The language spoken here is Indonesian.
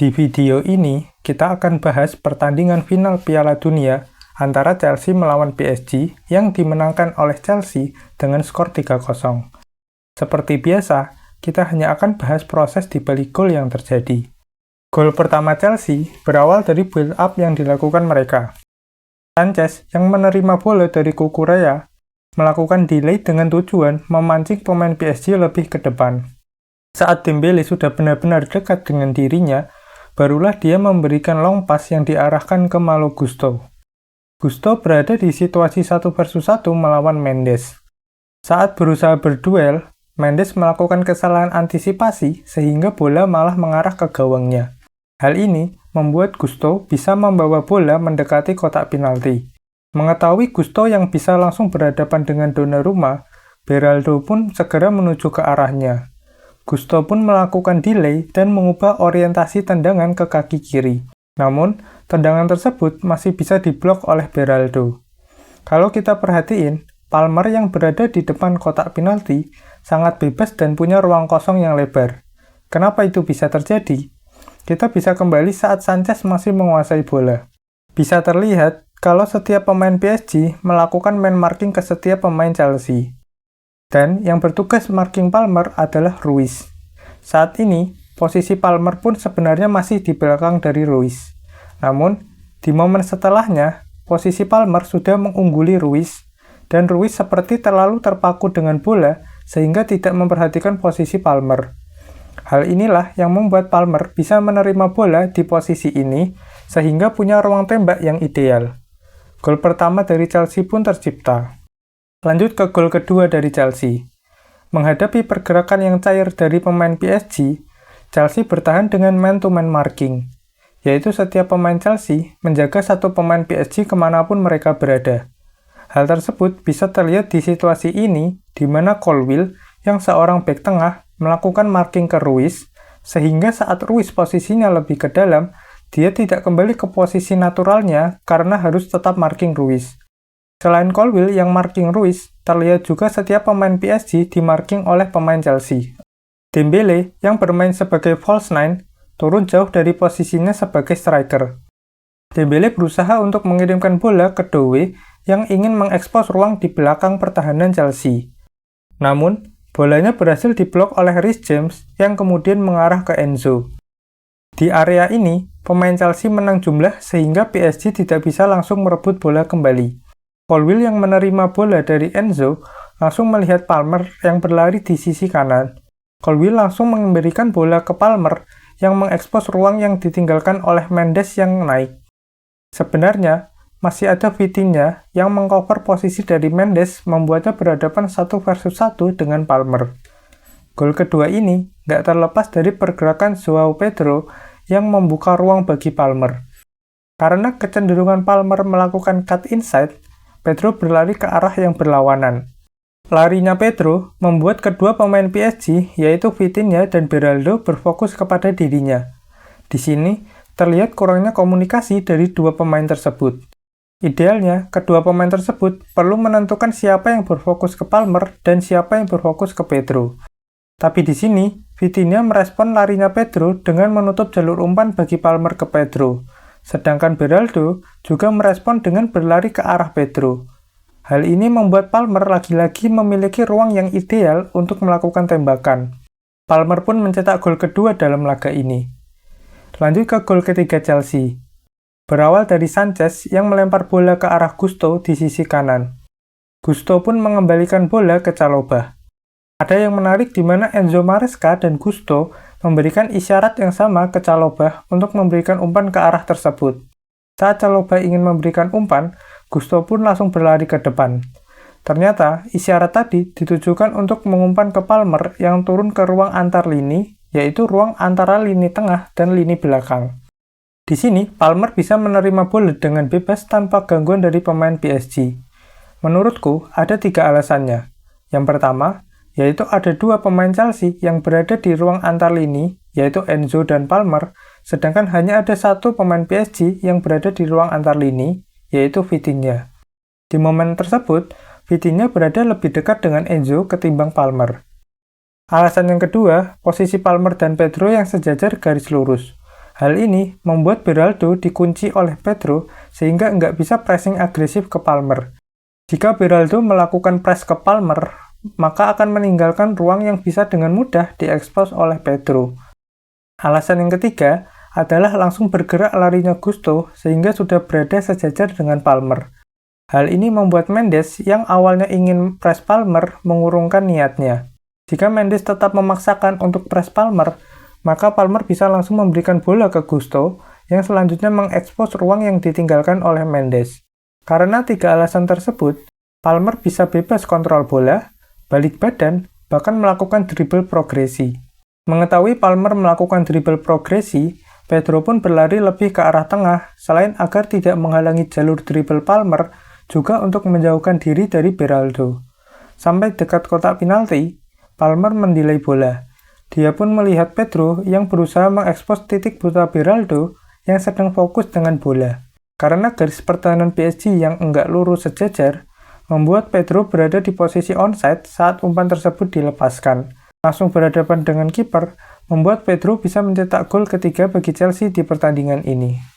Di video ini, kita akan bahas pertandingan final Piala Dunia antara Chelsea melawan PSG yang dimenangkan oleh Chelsea dengan skor 3-0. Seperti biasa, kita hanya akan bahas proses di balik gol yang terjadi. Gol pertama Chelsea berawal dari build-up yang dilakukan mereka. Sanchez yang menerima bola dari Cucurella melakukan delay dengan tujuan memancing pemain PSG lebih ke depan. Saat Dembele sudah benar-benar dekat dengan dirinya, barulah dia memberikan long pass yang diarahkan ke Malo Gusto. Gusto berada di situasi 1 versus 1 melawan Mendes. Saat berusaha berduel, Mendes melakukan kesalahan antisipasi sehingga bola malah mengarah ke gawangnya. Hal ini membuat Gusto bisa membawa bola mendekati kotak penalti. Mengetahui Gusto yang bisa langsung berhadapan dengan Donnarumma, Beraldo pun segera menuju ke arahnya. Gusto pun melakukan delay dan mengubah orientasi tendangan ke kaki kiri. Namun, tendangan tersebut masih bisa diblok oleh Beraldo. Kalau kita perhatiin, Palmer yang berada di depan kotak penalti sangat bebas dan punya ruang kosong yang lebar. Kenapa itu bisa terjadi? Kita bisa kembali saat Sanchez masih menguasai bola. Bisa terlihat kalau setiap pemain PSG melakukan man marking ke setiap pemain Chelsea. Dan yang bertugas marking Palmer adalah Ruiz. Saat ini, posisi Palmer pun sebenarnya masih di belakang dari Ruiz. Namun, di momen setelahnya, posisi Palmer sudah mengungguli Ruiz, dan Ruiz seperti terlalu terpaku dengan bola sehingga tidak memperhatikan posisi Palmer. Hal inilah yang membuat Palmer bisa menerima bola di posisi ini sehingga punya ruang tembak yang ideal. Gol pertama dari Chelsea pun tercipta. Lanjut ke gol kedua dari Chelsea. Menghadapi pergerakan yang cair dari pemain PSG, Chelsea bertahan dengan man-to-man marking, yaitu setiap pemain Chelsea menjaga satu pemain PSG kemanapun mereka berada. Hal tersebut bisa terlihat di situasi ini, di mana Colwill, yang seorang bek tengah, melakukan marking ke Ruiz, sehingga saat Ruiz posisinya lebih ke dalam, dia tidak kembali ke posisi naturalnya karena harus tetap marking Ruiz. Selain Colwill yang marking Ruiz, terlihat juga setiap pemain PSG di-marking oleh pemain Chelsea. Dembele yang bermain sebagai false nine turun jauh dari posisinya sebagai striker. Dembele berusaha untuk mengirimkan bola ke Doué yang ingin mengekspos ruang di belakang pertahanan Chelsea. Namun, bolanya berhasil diblok oleh Reece James yang kemudian mengarah ke Enzo. Di area ini, pemain Chelsea menang jumlah sehingga PSG tidak bisa langsung merebut bola kembali. Colwill yang menerima bola dari Enzo langsung melihat Palmer yang berlari di sisi kanan. Colwill langsung memberikan bola ke Palmer yang mengekspos ruang yang ditinggalkan oleh Mendes yang naik. Sebenarnya, masih ada Vitinha yang mengcover posisi dari Mendes membuatnya berhadapan 1 versus 1 dengan Palmer. Gol kedua ini nggak terlepas dari pergerakan Joao Pedro yang membuka ruang bagi Palmer. Karena kecenderungan Palmer melakukan cut inside, Pedro berlari ke arah yang berlawanan. Larinya Pedro membuat kedua pemain PSG, yaitu Vitinha dan Beraldo, berfokus kepada dirinya. Di sini, terlihat kurangnya komunikasi dari dua pemain tersebut. Idealnya, kedua pemain tersebut perlu menentukan siapa yang berfokus ke Palmer dan siapa yang berfokus ke Pedro. Tapi di sini, Vitinha merespon larinya Pedro dengan menutup jalur umpan bagi Palmer ke Pedro. Sedangkan Beraldo juga merespon dengan berlari ke arah Pedro. Hal ini membuat Palmer lagi-lagi memiliki ruang yang ideal untuk melakukan tembakan. Palmer pun mencetak gol kedua dalam laga ini. Lanjut ke gol ketiga Chelsea. Berawal dari Sanchez yang melempar bola ke arah Gusto di sisi kanan. Gusto pun mengembalikan bola ke Chalobah. Ada yang menarik di mana Enzo Maresca dan Gusto memberikan isyarat yang sama ke Chalobah untuk memberikan umpan ke arah tersebut. Saat Chalobah ingin memberikan umpan, Gusto pun langsung berlari ke depan. Ternyata, isyarat tadi ditujukan untuk mengumpan ke Palmer yang turun ke ruang antar lini, yaitu ruang antara lini tengah dan lini belakang. Di sini, Palmer bisa menerima bola dengan bebas tanpa gangguan dari pemain PSG. Menurutku, ada 3 alasannya. Yang pertama, yaitu ada 2 pemain Chelsea yang berada di ruang antar lini, yaitu Enzo dan Palmer, sedangkan hanya ada 1 pemain PSG yang berada di ruang antar lini, yaitu Vitinha. Di momen tersebut, Vitinha berada lebih dekat dengan Enzo ketimbang Palmer. Alasan yang kedua, posisi Palmer dan Pedro yang sejajar garis lurus. Hal ini membuat Beraldo dikunci oleh Pedro sehingga nggak bisa pressing agresif ke Palmer. Jika Beraldo melakukan press ke Palmer, maka akan meninggalkan ruang yang bisa dengan mudah diekspos oleh Pedro. Alasan yang ketiga adalah langsung bergerak larinya Gusto sehingga sudah berada sejajar dengan Palmer. Hal ini membuat Mendes yang awalnya ingin press Palmer mengurungkan niatnya. Jika Mendes tetap memaksakan untuk press Palmer, maka Palmer bisa langsung memberikan bola ke Gusto yang selanjutnya mengekspos ruang yang ditinggalkan oleh Mendes. Karena tiga alasan tersebut, Palmer bisa bebas kontrol bola, balik badan, bahkan melakukan dribble progresi. Mengetahui Palmer melakukan dribble progresi, Pedro pun berlari lebih ke arah tengah, selain agar tidak menghalangi jalur dribble Palmer, juga untuk menjauhkan diri dari Beraldo. Sampai dekat kotak penalti, Palmer mendelay bola. Dia pun melihat Pedro yang berusaha mengekspos titik buta Beraldo yang sedang fokus dengan bola. Karena garis pertahanan PSG yang enggak lurus sejajar, membuat Pedro berada di posisi onside saat umpan tersebut dilepaskan. Langsung berhadapan dengan kiper, membuat Pedro bisa mencetak gol ketiga bagi Chelsea di pertandingan ini.